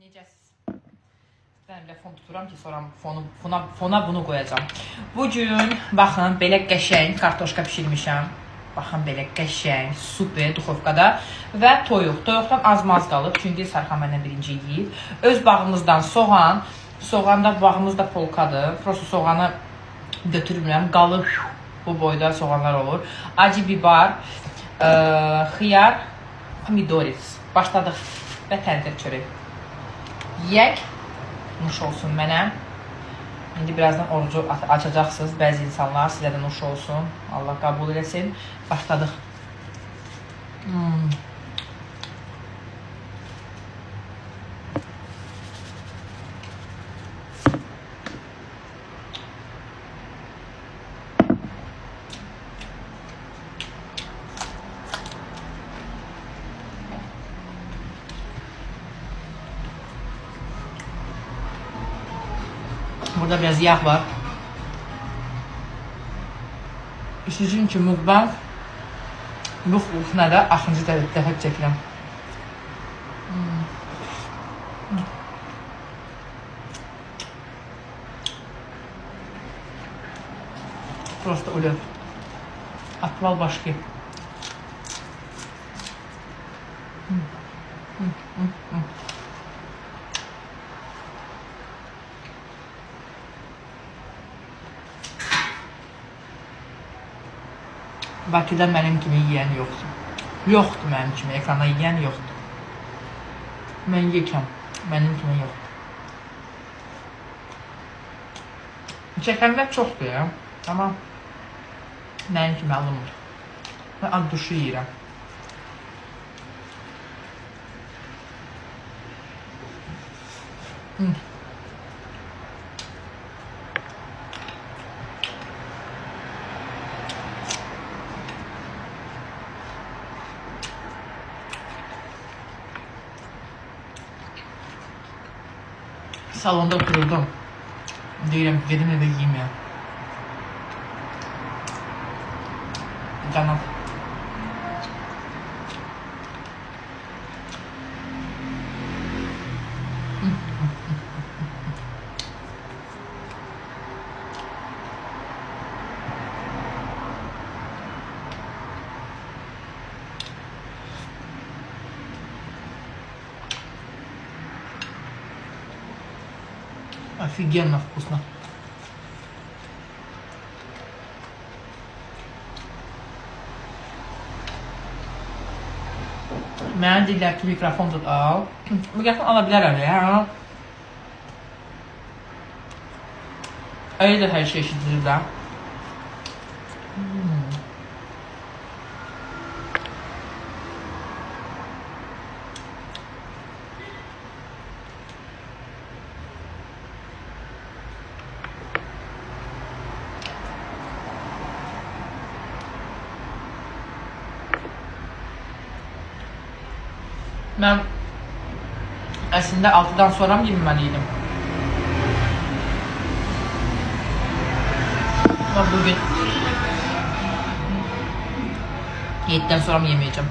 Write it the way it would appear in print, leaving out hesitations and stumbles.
Necəsiz? Ben belə fon tuturam ki, sonra fona bunu qoyacağım. Bugün, baxın, belə qəşəng kartoşka pişirmişəm. Baxın, belə qəşəng, super, duxovkada və toyuq. Toyuqdan az-maz qalıb, çünki Sərxan məndən birinci yiyib. Öz bağımızdan soğan. Soğan da bağımızda polkadır. Prosto soğanı götürmürəm, qalıb bu boyda soğanlar olur. Acı bibar, xiyar, pomidoris. Başladıq və təndir çörək. Yiyək, nuş olsun mənə. İndi birazdan orucu açacaqsınız. Bəzi insanlar sizə də nuş olsun. Allah qəbul eləsin. Başladıq. Burada biraz yağ var. Sizin için mukbang bu da 6-cı dəfə çəkirəm. Просто ölür. Atval başqa. Bakıda mənim kimi yiyən yoxdur. Yoxdur mənim kimi, ekrana yiyən yoxdur. Mən yekəm, mənim kimi yoxdur. Çəkənlər çoxdur ya, amma mənim kimi alınmır. Mən ad duşu yiyirəm. Salonda oturdum. Deyirəm, gedim evə yiyeyim ya. Canım. Офигенно вкусно. Mənə deyirlər ki, mikrofon tut al. Mikrofon ala bilərəm ya. Öyle de her şey eşitilir de. Ben aslında 6'dan sonra mı yemeliydim? Ama bugün 7'den sonra mı yemeyeceğim?